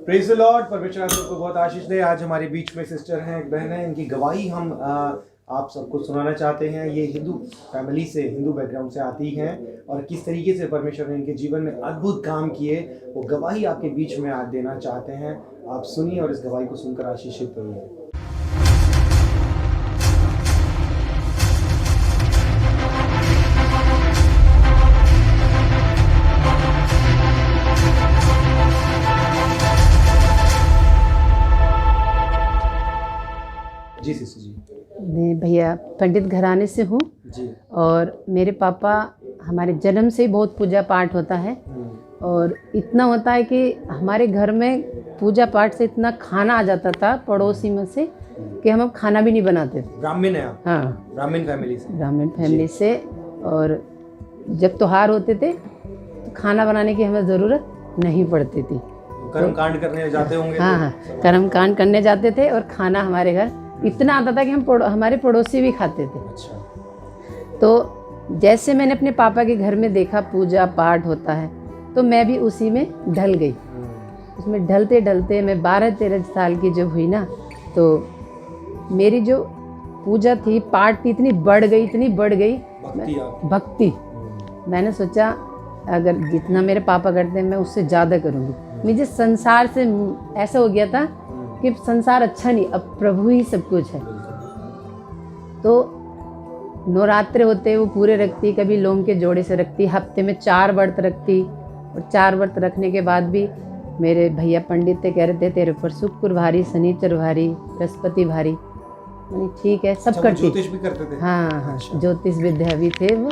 Praise the Lord. परमेश्वर आप सबको बहुत आशीष दे। आज हमारे बीच में सिस्टर हैं, एक बहन है, इनकी गवाही हम आप सबको सुनाना चाहते हैं। ये हिंदू फैमिली से, हिंदू बैकग्राउंड से आती हैं और किस तरीके से परमेश्वर ने इनके जीवन में अद्भुत काम किए, वो गवाही आपके बीच में आज देना चाहते हैं। आप सुनिए और इस गवाही को सुनकर आशीषित होइए। जी सिस्टर जी। मैं भैया पंडित घराने से हूँ जी। और मेरे पापा हमारे जन्म से ही बहुत पूजा पाठ होता है और इतना होता है कि हमारे घर में पूजा पाठ से इतना खाना आ जाता था पड़ोसी में से कि हम अब खाना भी नहीं बनाते थे। ब्राह्मण है आप? हाँ, ब्राह्मण फैमिली से। ब्राह्मण फैमिली से। और जब त्योहार होते थे तो खाना बनाने की हमें ज़रूरत नहीं पड़ती थी। कर्म कांड करने जाते होंगे? हाँ हाँ, कर्म कांड करने जाते थे और खाना हमारे घर इतना आता था कि हमारे पड़ोसी भी खाते थे। अच्छा। तो जैसे मैंने अपने पापा के घर में देखा पूजा पाठ होता है तो मैं भी उसी में ढल गई। उसमें ढलते ढलते मैं 12-13 साल की जब हुई ना, तो मेरी जो पूजा थी, पाठ थी, इतनी बढ़ गई भक्ति। मैंने सोचा अगर जितना मेरे पापा करते हैं मैं उससे ज़्यादा करूँगी। मुझे संसार से ऐसा हो गया था कि संसार अच्छा नहीं, अब प्रभु ही सब कुछ है। तो नवरात्रे होते वो पूरे रखती, कभी लोम के जोड़े से रखती, हफ्ते में 4 व्रत रखती। और 4 व्रत रखने के बाद भी मेरे भैया पंडित थे, कह रहे थे तेरे ऊपर शुक्र भारी, शनिचर भारी, बृहस्पति भारी। मैंने ठीक है, सब करती। ज्योतिष भी करते थे? हाँ हाँ, ज्योतिष विद्या भी थे वो,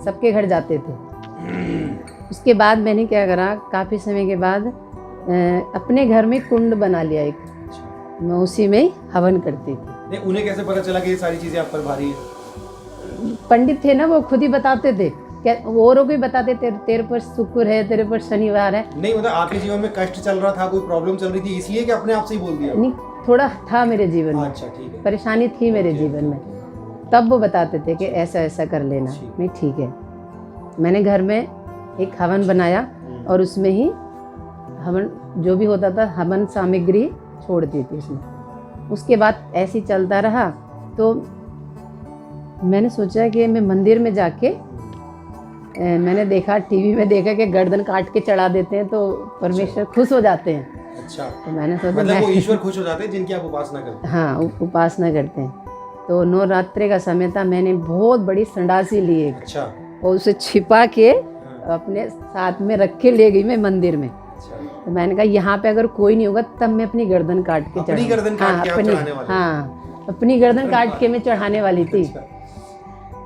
सबके घर जाते थे। उसके बाद मैंने क्या करा, काफ़ी समय के बाद अपने घर में कुंड बना लिया एक, मैं उसी में ही हवन करती थी। नहीं, उन्हें कैसे पता चला कि ये सारी चीजें आप पर भारी है? पंडित थे ना, वो खुद ही बताते थे, क्या औरों को ही बताते, तेरे पर शुक्र है, तेरे पर शनिवार है। नहीं मतलब आपके जीवन में कष्ट चल रहा था, कोई प्रॉब्लम चल रही थी, इसलिए कि अपने आप से ही बोल दिया? नहीं, थोड़ा था मेरे जीवन में। अच्छा ठीक है। परेशानी थी मेरे जीवन में, तब वो बताते थे कि ऐसा ऐसा कर लेना। नहीं ठीक है, मैंने घर में एक हवन बनाया और उसमें ही हवन जो भी होता था, हवन सामग्री छोड़ दी थी उसमें। उसके बाद ऐसे ही चलता रहा। तो मैंने सोचा कि मैं मंदिर में जाके मैंने देखा, टीवी में देखा कि गर्दन काट के चढ़ा देते हैं तो परमेश्वर खुश हो जाते हैं। अच्छा। तो मैंने सोचा मतलब वो ईश्वर खुश हो जाते हैं जिनकी आप उपासना करते हैं? हाँ, उपासना करते हैं। तो नवरात्रे का समय था, मैंने बहुत बड़ी संडासी ली एक। अच्छा। और उसे छिपा के अपने साथ में रख के ले गई मैं मंदिर में। तो मैंने कहा यहाँ पे अगर कोई नहीं होगा तब मैं अपनी गर्दन काट के अपनी गर्दन काट के आप चढ़ाने वाले? हाँ, अपनी गर्दन काट के मैं चढ़ाने वाली थी।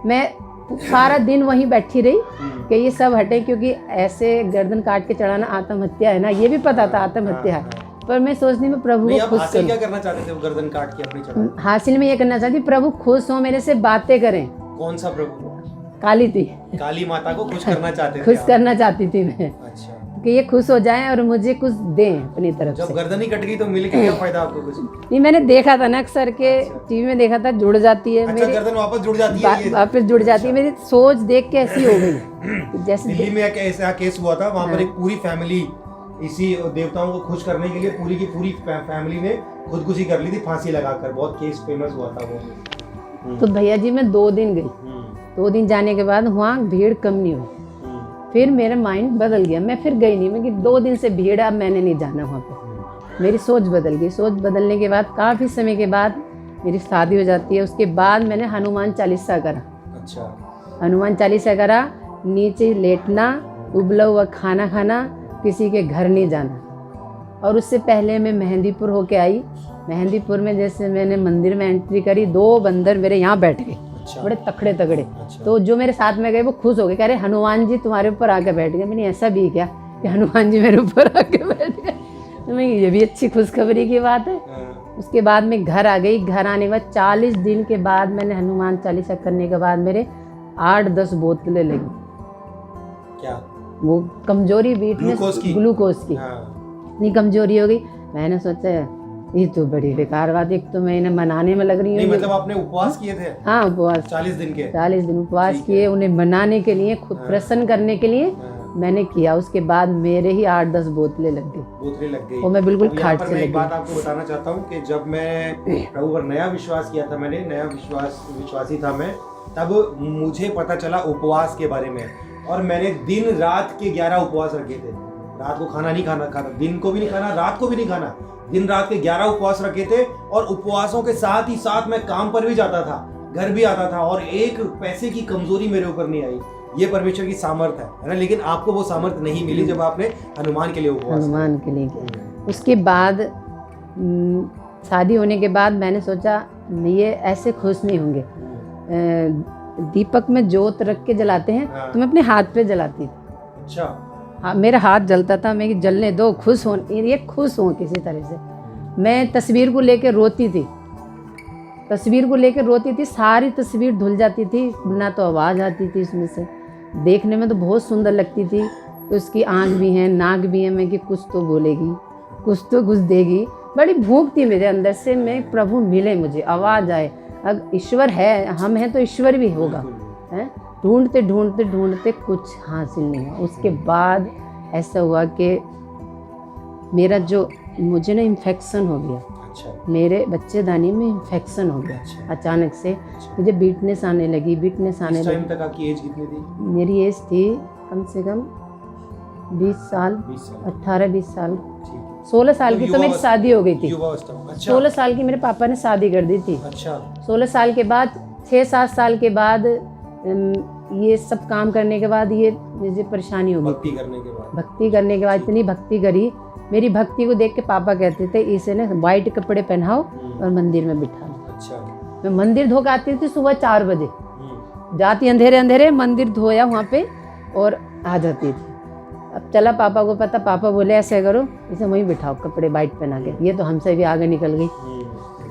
मैं सारा दिन वहीं बैठी रही कि ये सब हटे, क्योंकि ऐसे गर्दन काट के चढ़ाना आत्महत्या है ना, ये भी पता था आत्महत्या है। पर मैं सोचती मैं प्रभु को खुश करूं। क्या करना चाहते थे वो गर्दन काट के अपनी चढ़ाने? हासिल में ये करना चाहती, प्रभु खुश हो, मेरे से बातें करें। कौन सा प्रभु? काली थी, काली माता को खुश करना चाहते थे? खुश करना चाहती थी मैं। अच्छा। कि ये खुश हो जाएं और मुझे कुछ दें अपनी तरफ जब से। गर्दन ही कट गई तो मिल के क्या फायदा आपको कुछ? नहीं, मैंने देखा था ना अक्सर के टीवी में देखा था, जुड़ जाती है। अच्छा, गर्दन वापस जुड़ जाती है? वापस जुड़ जाती है। मेरी सोच देख के ऐसी हो गई। जैसे दिल्ली में एक ऐसा केस हुआ था, वहाँ पर एक पूरी फैमिली इसी देवताओं को खुश करने के लिए पूरी की पूरी फैमिली ने खुदकुशी कर ली थी फांसी लगाकर। बहुत केस फेमस हुआ था वो। तो भैया जी मैं 2 दिन गई। 2 दिन जाने के बाद वहाँ भीड़ कम नहीं हुई। फिर मेरा माइंड बदल गया, मैं फिर गई नहीं। मैं कि 2 दिन से भीड़ है, अब मैंने नहीं जाना वहाँ पे। मेरी सोच बदल गई। सोच बदलने के बाद काफ़ी समय के बाद मेरी शादी हो जाती है। उसके बाद मैंने हनुमान चालीसा करा। अच्छा। हनुमान चालीसा करा, नीचे लेटना, उबला हुआ खाना खाना, किसी के घर नहीं जाना। और उससे पहले मैं मेहंदीपुर होके आई। मेहंदीपुर में जैसे मैंने मंदिर में एंट्री करी, 2 बंदर मेरे यहाँ बैठ गए। अच्छा। बड़े तकड़े। अच्छा। तो जो मेरे साथ में गए वो खुश हो गए, कह रहे हनुमान जी तुम्हारे ऊपर आके बैठ गए। मैंने ऐसा भी क्या कि हनुमान जी मेरे ऊपर आके बैठ गए? तो मैं ये भी अच्छी खुशखबरी की बात है। उसके बाद मैं घर आ गई। घर आने के बाद 40 दिन के बाद मैंने हनुमान चालीसा करने के बाद मेरे 8-10 बोतलें लगी। क्या? वो कमजोरी बीट में ग्लूकोज की इतनी कमजोरी हो गई। मैंने सोचा ये तो बड़ी बेकार बात है, एक तो मैं इन्हें मनाने में लग रही हूँ। मतलब आपने उपवास किए थे? हाँ, उपवास 40 दिन के। 40 दिन उपवास किए, उन्हें मनाने के लिए, खुद प्रसन्न करने के लिए। मैंने किया। उसके बाद मेरे ही 8-10 बोतलें लग गई और मैं बिल्कुल अब यहाँ खाट पर से मैं एक लग बात गई। आपको बताना चाहता हूँ कि जब मैं प्रभु पर नया विश्वास किया था, मैंने नया विश्वासी था मैं, तब मुझे पता चला उपवास के बारे में, और मैंने दिन रात के 11 उपवास रखे थे। रात को खाना नहीं खाता, दिन को भी नहीं खाना, रात को भी नहीं खाना, दिन रात के 11 उपवास रखे थे। और उपवासों के साथ ही साथ मैं काम पर भी जाता था, घर भी आता था, और एक पैसे की कमजोरी मेरे ऊपर नहीं आई। ये परमेश्वर की सामर्थ है ना। लेकिन आपको वो सामर्थ नहीं मिली जब आपने हनुमान के लिए उपवास हनुमान के लिए किया। उसके बाद शादी होने के बाद मैंने सोचा ये ऐसे खुश नहीं होंगे। दीपक में जोत रख के जलाते हैं, हाँ। तो मैं अपने हाथ पे जलाती थी। अच्छा। हाँ, मेरा हाथ जलता था, मैं कि जलने दो, खुश हो, ये खुश हो किसी तरह से। मैं तस्वीर को लेकर रोती थी, सारी तस्वीर धुल जाती थी, ना तो आवाज़ आती थी उसमें से। देखने में तो बहुत सुंदर लगती थी कि उसकी आँख भी हैं, नाक भी है, मैं कि कुछ तो बोलेगी, कुछ तो कुछ देगी। बड़ी भूख थी मेरे अंदर से, मैं प्रभु मिले, मुझे आवाज़ आए, अगर ईश्वर है, हम हैं तो ईश्वर भी होगा, हैं। ढूंढते ढूंढते ढूंढते कुछ हासिल नहीं हुआ। उसके बाद ऐसा हुआ कि मेरा जो मुझे ना इन्फेक्शन हो गया। अच्छा। मेरे बच्चेदानी में इन्फेक्शन हो गया। अच्छा। अचानक से मुझे वीकनेस आने लगी। इस टाइम तक आपकी एज कितनी थी? मेरी एज थी कम से कम 20 साल, 18-20 साल, 16 साल की तो मेरी शादी हो गई थी। अच्छा। 16 साल की मेरे पापा ने शादी कर दी थी। अच्छा। 16 साल के बाद 6-7 साल के बाद ये सब काम करने के बाद ये मुझे परेशानी हो गई। भक्ति करने के बाद इतनी भक्ति करी, मेरी भक्ति को देख के पापा कहते थे इसे ना वाइट कपड़े पहनाओ और मंदिर में बिठा लो। अच्छा। मैं मंदिर धो के आती थी सुबह 4 बजे, जाती अंधेरे अंधेरे, मंदिर धोया वहाँ पे और आ जाती थी। अब चला पापा को पता, पापा बोले ऐसे करो, इसे वहीं बिठाओ कपड़े वाइट पहना के। ये तो हमसे भी आगे निकल गई।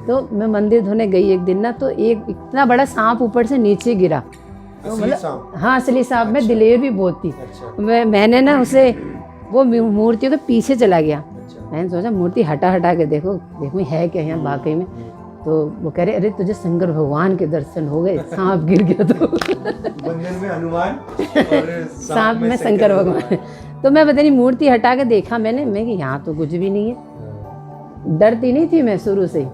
तो मैं मंदिर धोने गई एक दिन ना, तो एक इतना बड़ा सांप ऊपर से नीचे गिरा। तो मतलब हाँ, असली सांप में दिलेर भी बहुत थी। मैंने ना उसे वो मूर्ति तो पीछे चला गया। मैंने सोचा मूर्ति हटा के देखो है क्या यहाँ वाकई में। तो वो कह रहे अरे तुझे शंकर भगवान के दर्शन हो गए, सांप गिर गया। तो बंधन में हनुमान और सांप में शंकर भगवान। तो मैं पता नहीं मूर्ति हटा के देखा मैंने, मैं कि यहाँ तो कुछ भी नहीं है। डरती नहीं थी मैं शुरू से।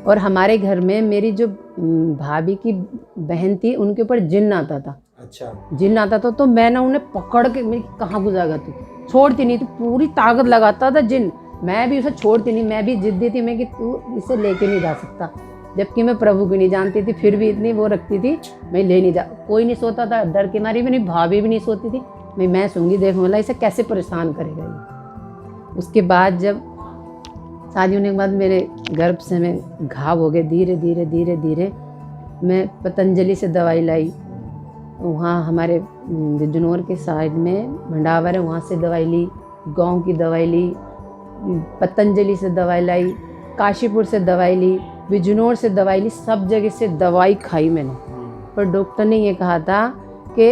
और हमारे घर में मेरी जो भाभी की बहन थी, उनके ऊपर जिन्न आता था। अच्छा। जिन्न आता था तो मैं ना उन्हें पकड़ के, मैं कहाँ गुजागा तू, छोड़ती नहीं थी, पूरी ताकत लगाता था जिन्न। मैं भी उसे छोड़ती नहीं, मैं भी जिद्दी थी, मैं कि तू इसे लेके नहीं जा सकता। जबकि मैं प्रभु को नहीं जानती थी, फिर भी इतनी वो रखती थी, मैं ले नहीं जा। कोई नहीं सोता था, डर के मारी भी नहीं, भाभी भी नहीं सोती थी। मैं सूंगी, देख बोला इसे कैसे परेशान करेगा ये। उसके बाद जब शादी होने के बाद मेरे गर्भ से में घाव हो गए। धीरे धीरे मैं पतंजलि से दवाई लाई। वहाँ हमारे बिजनौर के साइड में भंडावर है, वहाँ से दवाई ली, गांव की दवाई ली, पतंजलि से दवाई लाई, काशीपुर से दवाई ली, बिजनौर से दवाई ली, सब जगह से दवाई खाई मैंने। पर डॉक्टर ने ये कहा था कि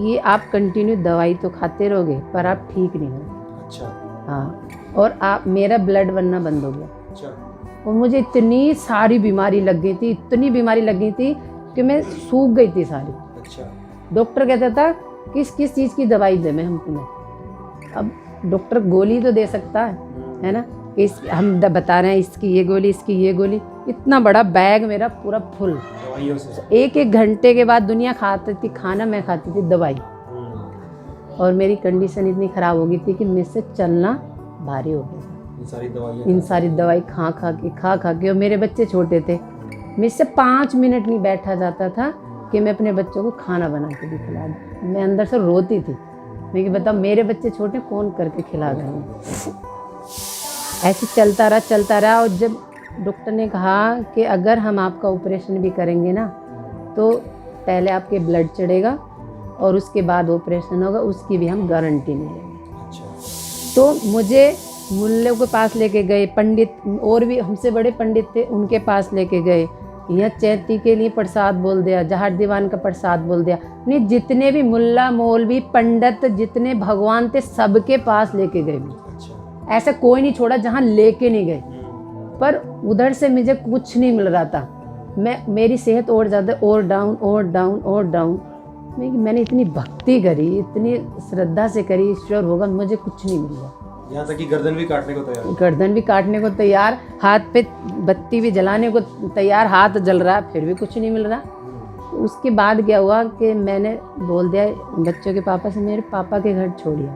ये आप कंटिन्यू दवाई तो खाते रहोगे पर आप ठीक नहीं हो। अच्छा। हाँ, और आप मेरा ब्लड बनना बंद हो गया। अच्छा। और मुझे इतनी सारी बीमारी लग गई थी, कि मैं सूख गई थी सारी। अच्छा। डॉक्टर कहता था किस चीज़ की दवाई दे मैं हम तुम्हें। अब डॉक्टर गोली तो दे सकता है ना, इस हम बता रहे हैं इसकी ये गोली, इसकी ये गोली। इतना बड़ा बैग मेरा पूरा फुल दवाइयों से। एक घंटे के बाद दुनिया खाती थी खाना, मैं खाती थी दवाई। और मेरी कंडीशन इतनी ख़राब हो गई थी कि मुझसे चलना भारी हो गया। इन सारी दवाई खा के, और मेरे बच्चे छोटे थे, मुझसे 5 मिनट नहीं बैठा जाता था कि मैं अपने बच्चों को खाना बना के भी खिला दूँ। मैं अंदर से रोती थी, मैं कि बताओ मेरे बच्चे छोटे, कौन करके खिला देंगे। ऐसे चलता रहा। और जब डॉक्टर ने कहा कि अगर हम आपका ऑपरेशन भी करेंगे ना, तो पहले आपके ब्लड चढ़ेगा और उसके बाद ऑपरेशन होगा, उसकी भी हम गारंटी नहीं लेंगे। तो मुझे मुल्ले के पास लेके गए, पंडित और भी हमसे बड़े पंडित थे, उनके पास लेके गए। यहाँ चैती के लिए प्रसाद बोल दिया, जहार दीवान का प्रसाद बोल दिया। नहीं, जितने भी मुल्ला मौलवी पंडित जितने भगवान थे सबके पास लेके गए। ऐसा कोई नहीं छोड़ा जहाँ लेके नहीं गए। पर उधर से मुझे कुछ नहीं मिल रहा था। मेरी सेहत और ज़्यादा और डाउन। मैंने इतनी भक्ति करी, इतनी श्रद्धा से करी, ईश्वर होगा, मुझे कुछ नहीं मिल रहा। यहाँ तक कि गर्दन भी काटने को तैयार। गर्दन भी काटने को तैयार, हाथ पे बत्ती भी जलाने को तैयार, हाथ जल रहा, फिर भी कुछ नहीं मिल रहा। तो उसके बाद क्या हुआ कि मैंने बोल दिया बच्चों के पापा से, मेरे पापा के घर छोड़िया,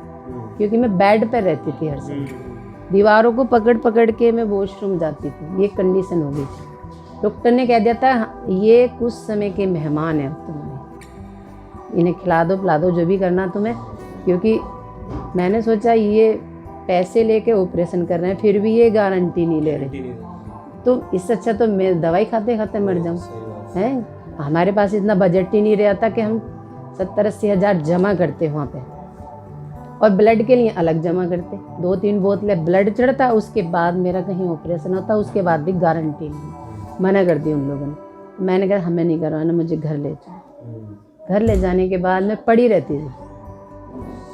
क्योंकि मैं बेड पर रहती थी हर समय, दीवारों को पकड़ पकड़ के मैं वॉशरूम जाती थी, ये कंडीशन हो गई थी। डॉक्टर ने कह दिया था ये कुछ समय के मेहमान हैं तुम्हारे, इन्हें खिला दो पिला दो, जो भी करना तुम्हें, क्योंकि मैंने सोचा ये पैसे लेके ऑपरेशन कर रहे हैं, फिर भी ये गारंटी नहीं ले रहे, तो इससे अच्छा तो मैं दवाई खाते खाते मर जाऊँ। हैं, हमारे पास इतना बजट ही नहीं रहता कि हम 70-80 हज़ार जमा करते वहाँ पे, और ब्लड के लिए अलग जमा करते, 2-3 बोतलें ब्लड चढ़ता, उसके बाद मेरा कहीं ऑपरेशन होता, उसके बाद भी गारंटी नहीं, मना कर दी उन लोगों ने। मैंने कहा हमें नहीं करवाना, मुझे घर ले जाओ। घर ले जाने के बाद मैं पड़ी रहती थी,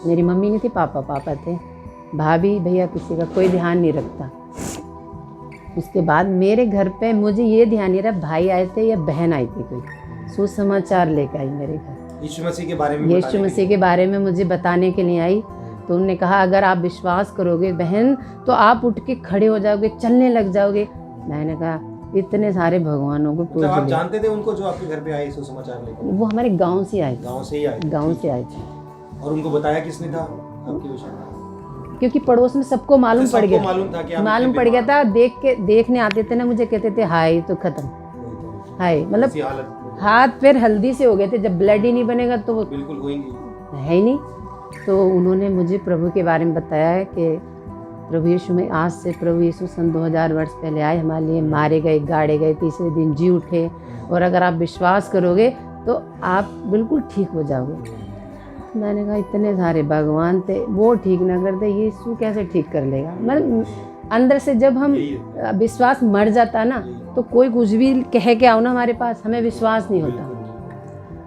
मेरी मम्मी नहीं थी, पापा थे, भाभी भैया किसी का कोई ध्यान नहीं रखता। उसके बाद मेरे घर पे मुझे ये ध्यान नहीं रहा भाई आए थे या बहन आई थी, कोई सुसमाचार लेकर आई मेरे घर, यीशु मसीह के बारे में, यीशु मसीह के बारे में मुझे बताने के लिए आई। तो उन्होंने कहा अगर आप विश्वास करोगे बहन तो आप उठ के खड़े हो जाओगे, चलने लग जाओगे। मैंने कहा इतने सारे भगवानों को पूछ, आप जानते थे उनको जो आपके घर पे आए सुसमाचार लेकर? वो हमारे गाँव से आए, गाँव से ही आए, गाँव से आए थे। और उनको बताया किसने था आपके विषय में? क्योंकि पड़ोस में सबको मालूम पड़ गया, मालूम पड़ गया था, देखने आते थे ना, मुझे कहते थे हाय तो खत्म, हाय मतलब हाथ पैर हल्दी से हो गए थे, जब ब्लड ही नहीं बनेगा तो वो बिल्कुल होंगे, है ही नहीं। तो उन्होंने मुझे प्रभु के बारे में बताया है कि प्रभु यीशु में, आज से प्रभु यीशु सन 2000 वर्ष पहले आए, हमारे लिए मारे गए, गाड़े गए, तीसरे दिन जी उठे, और अगर आप विश्वास करोगे तो आप बिल्कुल ठीक हो जाओगे। मैंने कहा इतने सारे भगवान थे, वो ठीक ना करते, यीशु कैसे ठीक कर लेगा। मतलब अंदर से जब हम विश्वास मर जाता ना, तो कोई कुछ भी कह के आओ ना हमारे पास, हमें विश्वास नहीं होता।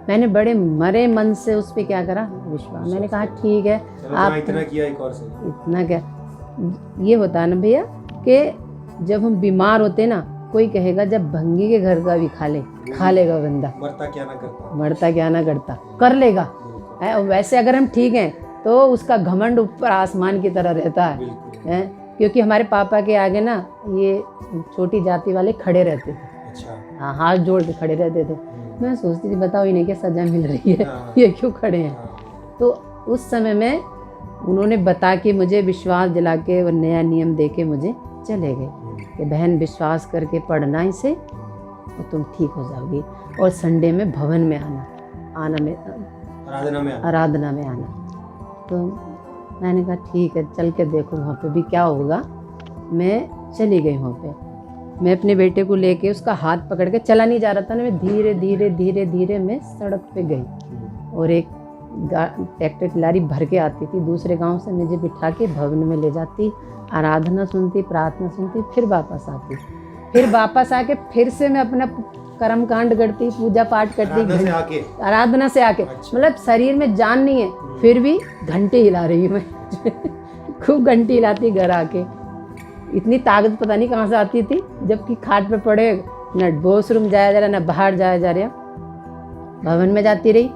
मैंने बड़े मरे मन से उस पर क्या करा, विश्वास। मैंने कहा ठीक है, आप इतना किया, एक और से इतना क्या, ये होता है ना भैया कि जब हम बीमार होते ना, कोई कहेगा जब भंगी के घर का भी खा लेगा बंदा, मरता क्या ना करता, मरता क्या ना करता, कर लेगा है। और वैसे अगर हम ठीक हैं तो उसका घमंड ऊपर आसमान की तरह रहता है, क्योंकि हमारे पापा के आगे ना ये छोटी जाति वाले खड़े रहते थे। अच्छा। हाँ, हाथ जोड़ के खड़े रहते थे। मैं सोचती थी बताओ इन्हें क्या सजा मिल रही है, ये क्यों खड़े हैं। तो उस समय में उन्होंने बता के मुझे विश्वास दिला के वो नया नियम दे के मुझे चले गए कि बहन विश्वास करके पढ़ना इसे और तुम ठीक हो जाओगी, और संडे में भवन में आराधना में आना। तो मैंने कहा ठीक है, चल के देखो वहाँ पे भी क्या होगा। मैं चली गई वहाँ पे, मैं अपने बेटे को लेके, उसका हाथ पकड़ के, चला नहीं जा रहा था ना, मैं धीरे धीरे धीरे धीरे मैं सड़क पे गई, और एक ट्रैक्टर की लारी भर के आती थी दूसरे गांव से, मुझे बिठा के भवन में ले जाती, आराधना सुनती, प्रार्थना सुनती, फिर वापस आती, फिर वापस आके फिर से मैं अपना कर्म कांड करती, पूजा पाठ करती, आराधना से आके अच्छा। मतलब शरीर में जान नहीं है, फिर भी घंटे हिला रही हूँ मैं खूब घंटी हिलाती घर आके। इतनी ताकत पता नहीं कहाँ से आती थी, जबकि खाट पे पड़े, न वॉशरूम जाया जा रहा, न बाहर जाया जा रहा। भवन में जाती रही,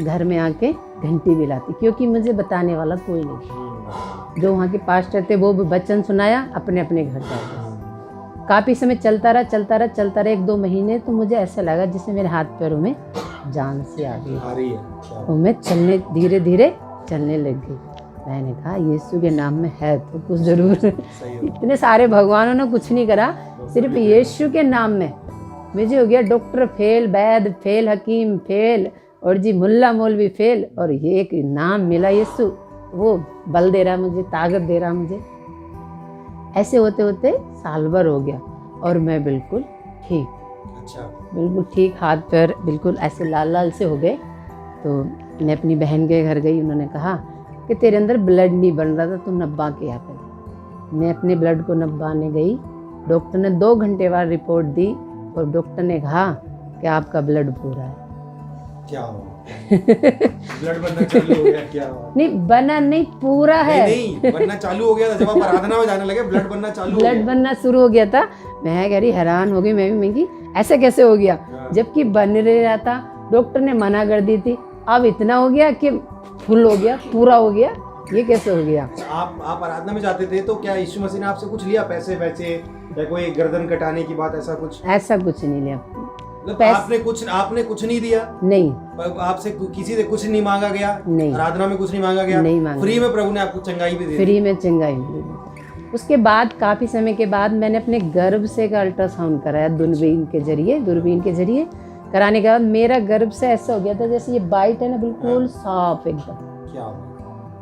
घर में आके घंटी भी लाती, क्योंकि मुझे बताने वाला कोई नहीं। जो वहाँ के पास्टर थे वो भी वचन सुनाया, अपने अपने घर जाए। काफ़ी समय चलता रहा 1-2 महीने, तो मुझे ऐसा लगा जैसे मेरे हाथ पैरों में जान सी आ गई, और मैं चलने, धीरे धीरे चलने लग गई। मैंने कहा यीशु के नाम में है तो कुछ ज़रूर। इतने सारे भगवानों ने कुछ नहीं करा, सिर्फ यीशु के नाम में मुझे हो गया डॉक्टर फेल, वैद्य फेल, हकीम फेल, और जी मुल्ला मौलवी फेल, और ये एक नाम मिला यीशु, वो बल दे रहा मुझे, ताकत दे रहा मुझे। ऐसे होते होते साल भर हो गया, और मैं बिल्कुल ठीक, अच्छा, बिल्कुल ठीक, हाथ पैर बिल्कुल ऐसे लाल लाल से हो गए। तो मैं अपनी बहन के घर गई, उन्होंने कहा कि तेरे अंदर ब्लड नहीं बन रहा था, तू नब्बा के यहाँ पे। मैं अपने ब्लड को नब्बाने गई, डॉक्टर ने 2 घंटे बाद रिपोर्ट दी, और डॉक्टर ने कहा कि आपका ब्लड पूरा है। क्या हुआ? ब्लड बनना चालू हो गया? क्या हुआ? नहीं, बना नहीं, पूरा है। नहीं, बनना चालू हो गया था जब आप आराधना में जाने लगे, ब्लड बनना चालू हो गया। ब्लड बनना शुरू हो गया था। मैं कह रही, हैरान हो गई मैं भी, ऐसे कैसे हो गया, जबकि बन रहा था। डॉक्टर ने मना कर दी थी, अब इतना हो गया कि फुल हो गया, पूरा हो गया, ये कैसे हो गया। आप आराधना में जाते थे तो क्या यीशु मसीह ने आपसे कुछ लिया, पैसे वैसे, या कोई गर्दन कटाने की बात, ऐसा कुछ? ऐसा कुछ नहीं लिया, मतलब आपने कुछ नहीं दिया? नहीं, आपसे किसी से कुछ नहीं मांगा गया? नहीं, आराधना में कुछ नहीं मांगा गया? नहीं मांगा। फ्री में प्रभु ने आपको चंगाई भी दी? फ्री में चंगाई मिली। उसके बाद काफ़ी समय के बाद मैंने अपने गर्भ से एक अल्ट्रासाउंड कराया दूरबीन के जरिए कराने के बाद मेरा गर्भ से ऐसा हो गया था जैसे ये वाइट है ना, बिल्कुल साफ एकदम, क्या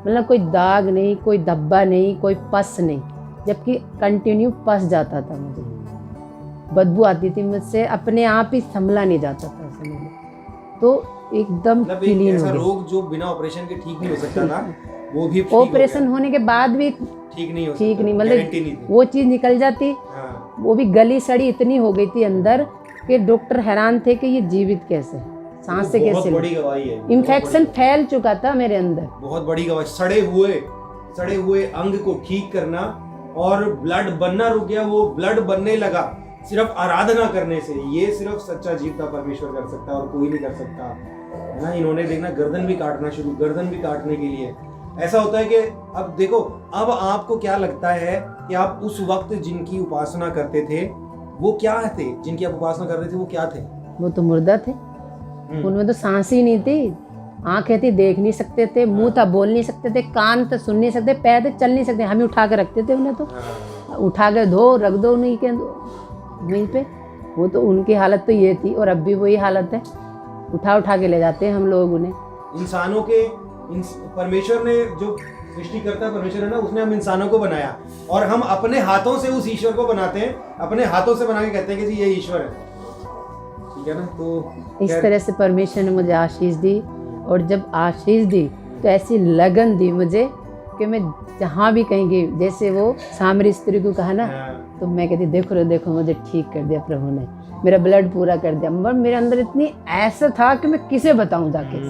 मतलब कोई दाग नहीं, कोई धब्बा नहीं, कोई पस नहीं, जबकि कंटिन्यू पस जाता था, मुझे बदबू आती थी मुझसे, अपने आप ही संभला नहीं जाता था समझ लो। तो एकदम मतलब क्लीन हो ऐसा गया। रोग जो बिना ऑपरेशन के ठीक नहीं हो सकता था, वो भी ऑपरेशन होने के बाद भी ठीक नहीं हो सकता, ठीक नहीं, गारंटी नहीं मतलब थी। वो चीज़ निकल जाती, हाँ। वो भी गली सड़ी इतनी हो गई थी अंदर कि डॉक्टर हैरान थे कि ये जीवित कैसे, सांस से बहुत कैसे, बड़ी गवाही है, इन्फेक्शन फैल चुका था मेरे अंदर, बहुत बड़ी गवाही। सड़े हुए अंग को ठीक करना और ब्लड बनना रुक गया, वो ब्लड बनने लगा सिर्फ आराधना करने से। ये सिर्फ सच्चा जीवता परमेश्वर कर सकता है और कोई नहीं कर सकता, है ना। इन्होंने देखना गर्दन भी काटने के लिए ऐसा होता है कि अब देखो, अब आपको क्या लगता है कि आप उस वक्त जिनकी उपासना करते थे वो क्या थे, जिनकी आप उपासना कर रहे थे वो क्या थे? वो तो मुर्दा थे, उनमें तो सांस ही नहीं थी, आंखें थी देख नहीं सकते थे, मुंह था बोल नहीं सकते थे, कान तो सुन नहीं सकते, पैर थे चल नहीं सकते, हम ही उठा के रखते थे उन्हें, तो उठा के रख दो उन्हीं के वहीं पे। वो तो उनकी हालत तो ये थी और अब भी वही हालत है, उठा के ले जाते हैं हम लोग उन्हें। इंसानों के परमेश्वर ने जो सृष्टिकर्ता परमेश्वर है ना, उसने हम इंसानों को बनाया और हम अपने हाथों से उस ईश्वर को बनाते हैं, अपने हाथों से बना के कहते हैं कि जी ये ईश्वर है, ठीक है ना। तो इस तरह से परमेश्वर ने मुझे आशीष दी, और जब आशीष दी तो ऐसी लगन दी मुझे कि मैं जहाँ भी कहीं गई, जैसे वो सामरी स्त्री को कहा ना, तो मैं कहती देखो मुझे ठीक कर दिया प्रभु ने, मेरा ब्लड पूरा कर दिया। मगर मेरे अंदर इतनी ऐसा था कि मैं किसे बताऊं जाके,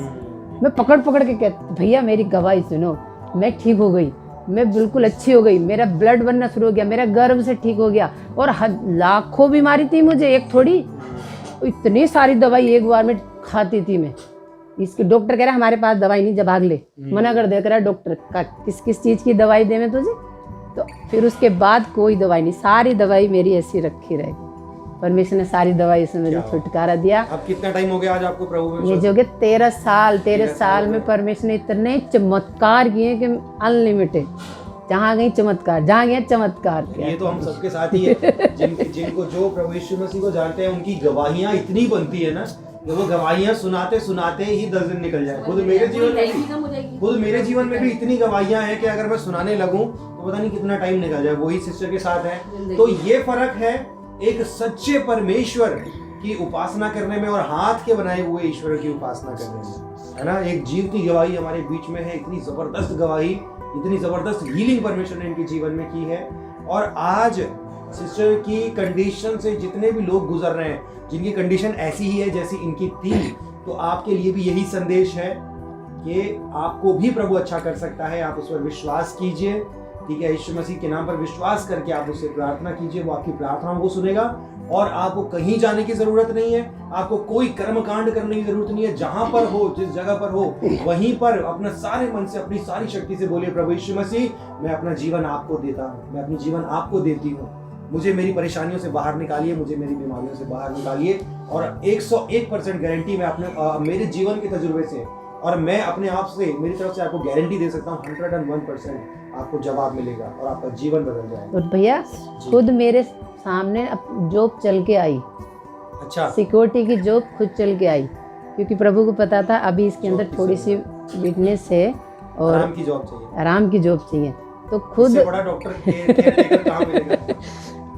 मैं पकड़ के कहती भैया मेरी गवाही सुनो, मैं ठीक हो गई, मैं बिल्कुल अच्छी हो गई, मेरा ब्लड बनना शुरू हो गया, मेरा गर्भ से ठीक हो गया। और लाखों बीमारी थी मुझे, एक थोड़ी, इतनी सारी दवाई एक बार में खाती थी मैं। इसके डॉक्टर कह रहा हमारे पास दवाई नहीं, जब भाग ले, मना कर दे, कह रहा डॉक्टर का किस चीज़ की दवाई दे मैं तुझे। तो फिर उसके बाद कोई दवाई नहीं, सारी दवाई मेरी ऐसी रखी रहेगी। परमेश्वर ने सारी दवाई से मुझे छुटकारा दिया। अब कितना टाइम हो गया आज आपको प्रभु में? ये जो कि 13 साल में परमेश्वर ने इतने चमत्कार किए कि अनलिमिटेड, जहाँ गई चमत्कार, जहाँ गए चमत्कार किया। ये तो हम सबके साथ ही है, जिनको जो प्रभु यीशु मसीह को जानते हैं उनकी गवाहियाँ इतनी बनती है ना, वो गवाहियाँ सुनाते ही 10 दिन निकल जाए। खुद मेरे जीवन में भी इतनी गवाहियाँ हैं कि अगर मैं सुनाने लगूं तो पता नहीं कितना टाइम निकल जाए। वही सिस्टर के साथ है। तो ये फर्क है एक सच्चे परमेश्वर की उपासना करने में और हाथ के बनाए हुए ईश्वर की उपासना करने में, है ना। एक जीव की गवाही हमारे बीच में है, इतनी जबरदस्त गवाही, इतनी जबरदस्त हीलिंग परमेश्वर ने इनके जीवन में की है। और आज सिस्टर की कंडीशन से जितने भी लोग गुजर रहे हैं, जिनकी कंडीशन ऐसी ही है जैसी इनकी थी, तो आपके लिए भी यही संदेश है कि आपको भी प्रभु अच्छा कर सकता है। आप उस पर विश्वास कीजिए, ठीक है। यीशु मसीह के नाम पर विश्वास करके आप उससे प्रार्थना कीजिए, वो आपकी प्रार्थनाओं को सुनेगा। और आपको कहीं जाने की जरूरत नहीं है, आपको कोई कर्मकांड करने की जरूरत नहीं है। जहां पर हो, जिस जगह पर हो, वहीं पर अपना सारे मन से, अपनी सारी शक्ति से बोलिए, प्रभु यीशु मसीह, मैं अपना जीवन आपको देता हूँ, मैं अपनी जीवन आपको देती हूँ। मुझे मेरी परेशानियों से बाहर निकालिए, मुझे मेरी बीमारियों से बाहर निकालिए। और 101% गारंटी मैं अपने मेरे जीवन के तजुर्बे से और मैं अपने आप से, मेरी तरफ से आपको गारंटी दे सकता हूँ, 101% आपको जवाब मिलेगा और आपका जीवन बदल जाएगा। और भैया खुद मेरे सामने जॉब चल के आई, अच्छा, सिक्योरिटी की जॉब खुद चल के आई, क्योंकि प्रभु को पता था अभी इसके अंदर थोड़ी सी वीकनेस है और आराम की जॉब चाहिए, आराम की जॉब चाहिए। तो खुद इससे बड़ा डॉक्टर केयर कहाँ मिलेगा।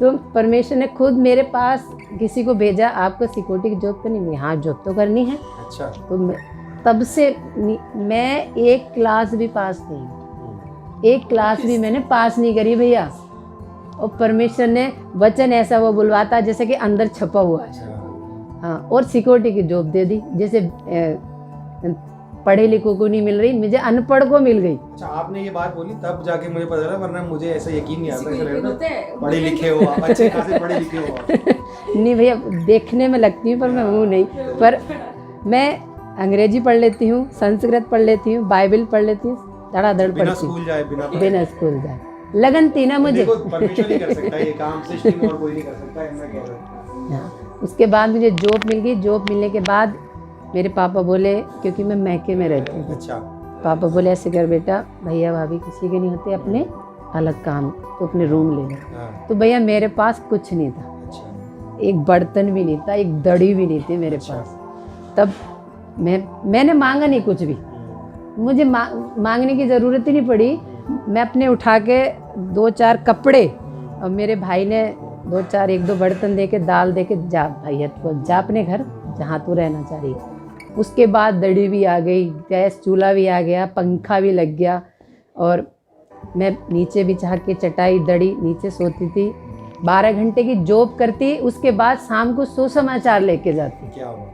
तो परमेश्वर ने खुद मेरे पास किसी को भेजा, आपको सिक्योरिटी की जॉब करनी है? हाँ, जॉब तो करनी है। अच्छा। तो तब से मैं एक क्लास भी पास नहीं, एक क्लास भी मैंने पास नहीं करी भैया। और परमेश्वर ने वचन ऐसा वो बुलवाता जैसे कि अंदर छपा हुआ है। हाँ, और सिक्योरिटी की जॉब दे दी, जैसे पढ़े लिखों को नहीं मिल रही, मुझे अनपढ़ को मिल गई। अच्छा, आपने ये बात बोली तब जाके मुझे पता चला, वरना मुझे ऐसा यकीन नहीं आता। पढ़े लिखे हो आप, अच्छे खासे पढ़े लिखे हो आप। नहीं भैया, देखने में लगती हूँ पर मैं हूँ नहीं। पर मैं अंग्रेजी पढ़ लेती हूँ, संस्कृत पढ़ लेती हूँ, बाइबल पढ़ लेती हूँ, धड़ाधड़ बिना पढ़ती हूँ, स्कूल जाए बिना स्कूल जाए। लगन थी ना मुझे। देखो परमेश्वर ही कर सकता है ये काम, सृष्टि में और कोई नहीं कर सकता है, मैं कह रहा हूँ। हाँ, उसके बाद मुझे जॉब मिल गई। जॉब मिलने के बाद मेरे पापा बोले, क्योंकि मैं मैके में रहती हूँ, अच्छा। पापा बोले ऐसे कर बेटा, भैया भाभी किसी के नहीं होते, अपने अलग काम, तो अपने रूम ले लो। हाँ, तो भैया मेरे पास कुछ नहीं था, अच्छा। एक बर्तन भी नहीं था, एक दड़ी भी नहीं थी मेरे अच्छा। पास। तब मैंने मांगा नहीं कुछ भी, मुझे मांगने की ज़रूरत ही नहीं पड़ी। मैं अपने उठा के 2-4 कपड़े और मेरे भाई ने 2-4 1-2 बर्तन दे के, दाल दे के, जा भैया तो जा अपने घर जहाँ तू रहना चाह रही। उसके बाद दड़ी भी आ गई, गैस चूल्हा भी आ गया, पंखा भी लग गया, और मैं नीचे बिछा के चटाई दड़ी नीचे सोती थी। 12 घंटे की जॉब करती, उसके बाद शाम को सुसमाचार लेके जाती। क्या हुआ?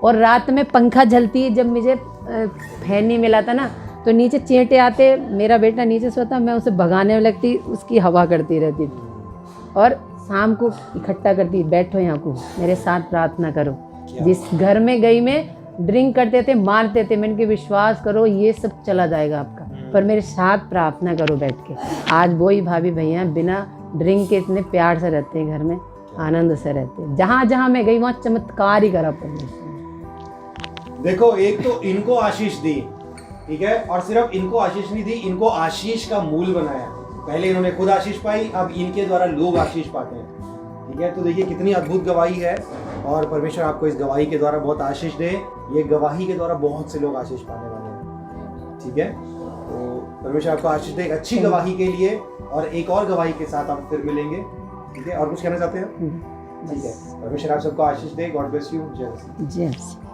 और रात में पंखा झलती। जब मुझे फैन नहीं मिला था ना, तो नीचे चींटे आते, मेरा बेटा नीचे सोता, मैं उसे भगाने में लगती, उसकी हवा करती रहती थी। और शाम को इकट्ठा करती, बैठो यहाँ को, मेरे साथ प्रार्थना करो। जिस घर में गई मैं, ड्रिंक करते थे, मारते थे, मैंने कि विश्वास करो ये सब चला जाएगा आपका, पर मेरे साथ प्रार्थना करो बैठ के। आज वही भाभी भैया बिना ड्रिंक के इतने प्यार से रहते हैं घर में, आनंद से रहते हैं। जहाँ जहाँ मैं गई वहाँ चमत्कार ही करा परमेश्वर। देखो, एक तो इनको आशीष दी, ठीक है, और सिर्फ इनको आशीष नहीं दी, इनको आशीष का मूल बनाया। पहले इन्होंने खुद आशीष पाई, अब इनके द्वारा लोग आशीष पाते हैं, ठीक है। तो देखिए कितनी अद्भुत गवाही है, और परमेश्वर आपको इस गवाही के द्वारा बहुत आशीष दे। ये गवाही के द्वारा बहुत से लोग आशीष पाने वाले हैं, ठीक है। तो परमेश्वर आपको आशीष दे एक अच्छी गवाही के लिए, और एक और गवाही के साथ आप फिर मिलेंगे, ठीक है। और कुछ कहना चाहते हैं? ठीक है, परमेश्वर आप सबको आशीष दे। God bless you. जय मसीह। जय मसीह।